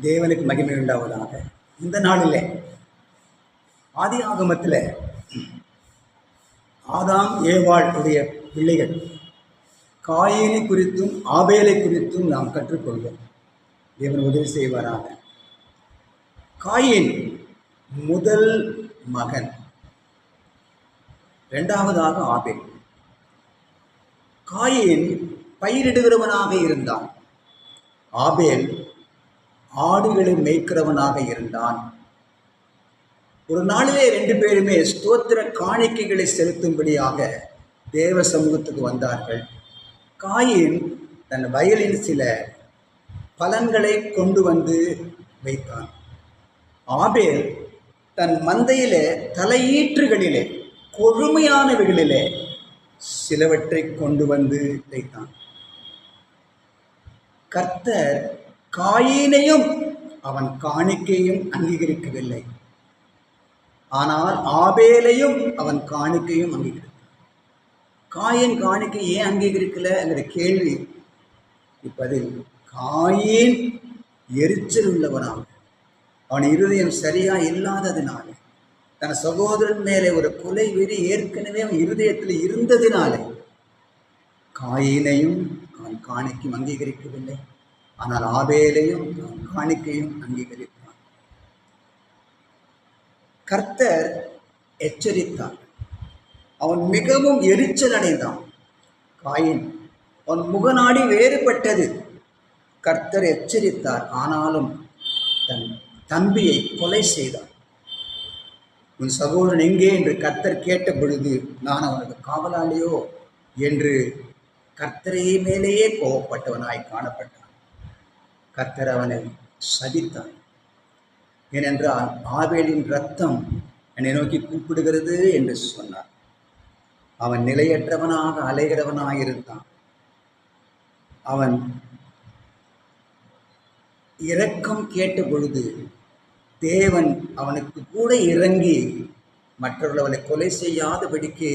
தேவனுக்கு மகிமை உண்டாவதாக. இந்த நாளிலே ஆதி ஆகமத்தில் ஆதாம் ஏவாள் உடைய பிள்ளைகள் காயீனை குறித்தும் ஆபேலை குறித்தும் நாம் கற்றுக்கொள்வோம். தேவன் உதவி செய்வாராக. காயீன் முதல் மகன், இரண்டாவதாக ஆபேல். காயீன் பயிரிடுகிறவனாக இருந்தான், ஆபேல் ஆடுகளை மேய்க்கிறவனாக இருந்தான். ஒரு நாளிலே ரெண்டு பேருமே ஸ்தோத்திர காணிக்கைகளை செலுத்தும்படியாக தேவ சமூகத்துக்கு வந்தார்கள். காயீன் தன் வயலில் சில பலன்களை கொண்டு வந்து வைத்தான். ஆபேல் தன் மந்தையிலே தலையீற்றுகளிலே கொழுமையானவைகளிலே சிலவற்றை கொண்டு வந்து வைத்தான். கர்த்தர் காயீனையும் அவன் காணிக்கையும் அங்கீகரிக்கவில்லை, ஆனால் ஆபேலையும் அவன் காணிக்கையும் அங்கீகரித்தான். காயீன் காணிக்கை ஏன் அங்கீகரிக்கல என்கிற கேள்வி இப்பதில், காயீன் எரிச்சல் உள்ளவனாக, அவன் இருதயம் சரியா இல்லாததினாலே, தன் சகோதரன் மேலே ஒரு கொலை வெறி ஏற்கனவே அவன் இருதயத்தில் இருந்ததினாலே காயீனையும் அவன் காணிக்கையும் அங்கீகரிக்கவில்லை, ஆனால் ஆபேலையும் அவன் காணிக்கையும் அங்கீகரித்தான். கர்த்தர் எச்சரித்தார். அவன் மிகவும் எரிச்சல் அடைந்தான். காயீன், அவன் முகநாடி வேறுபட்டது. கர்த்தர் எச்சரித்தார், ஆனாலும் தன் தம்பியை கொலை செய்தார். உன் சகோதரன் எங்கே என்று கர்த்தர் கேட்ட பொழுது, நான் அவனுக்கு காவலாளியோ என்று கர்த்தரையே மேலேயே கோபப்பட்டவனாய் காணப்பட்டான். கர்த்தர் அவனை சபித்தார். ஏனென்றால் ஆபேலின் இரத்தம் என்னை நோக்கி கூப்பிடுகிறது என்று சொன்னார். அவன் நிலையற்றவனாக அலைகிறவனாக இருந்தான். அவன் இரக்கம் கேட்ட பொழுது தேவன் அவனுக்கு கூட இறங்கி மற்றவர்கள் அவனை கொலை செய்யாதபடிக்கு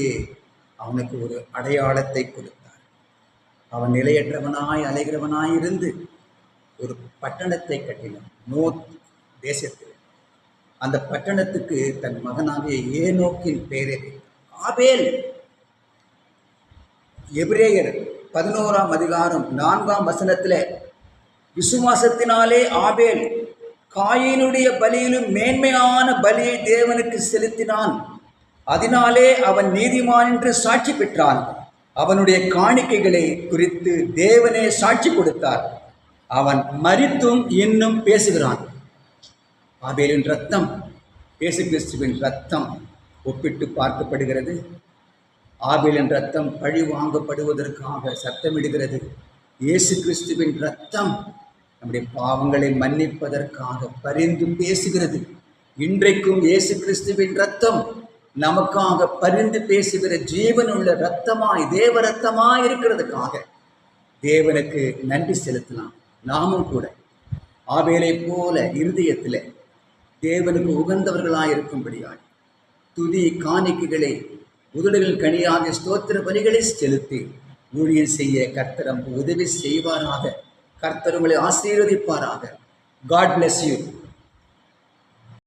அவனுக்கு ஒரு அடையாளத்தை கொடுத்தார். அவன் நிலையற்றவனாய் அலைகிறவனாய் இருந்து ஒரு பட்டணத்தை கட்டினான், நோத் தேசத்தில். அந்த பட்டணத்துக்கு தன் மகனாகிய ஏனோக்கின் பெயரை ஆபேல். எபிரேயர் 11ஆம் அதிகாரம் 4ஆம் வசனத்தில், விசுவாசத்தினாலே ஆபேல் காயீனுடைய பலியிலும் மேன்மையான பலியை தேவனுக்கு செலுத்தினான், அதனாலே அவன் நீதிமான் என்று சாட்சி பெற்றான். அவனுடைய காணிக்கைகளை குறித்து தேவனே சாட்சி கொடுத்தார். அவன் மரித்தும் இன்னும் பேசுகிறான். ஆபேலின் இரத்தம் இயேசு கிறிஸ்துவின் இரத்தம் ஒப்பிட்டு பார்க்கப்படுகிறது. ஆபேலின் இரத்தம் பழி வாங்கப்படுவதற்காக சத்தமிடுகிறது. இயேசு கிறிஸ்துவின் இரத்தம் நம்முடைய பாவங்களை மன்னிப்பதற்காக பரிந்து பேசுகிறது. இன்றைக்கும் இயேசு கிறிஸ்துவின் இரத்தம் நமக்காக பரிந்து பேசுகிற ஜீவனுள்ள இரத்தமாய், தேவ இரத்தமாய் இருக்கிறதுக்காக தேவனுக்கு நன்றி செலுத்தலாம். நாமும் கூட ஆபேலை போல இருதயத்தில் தேவனுக்கு உகந்தவர்களாய் இருக்கும்படியாய் துதி காணிக்கைகளை உதடுகள் கனியாக ஸ்தோத்திர பலிகளை செலுத்தி ஊழியம் செய்ய கர்த்தர் உதவி செய்வாராக. கர்த்தர் உங்களை ஆசீர்வதிப்பாராக. God bless you.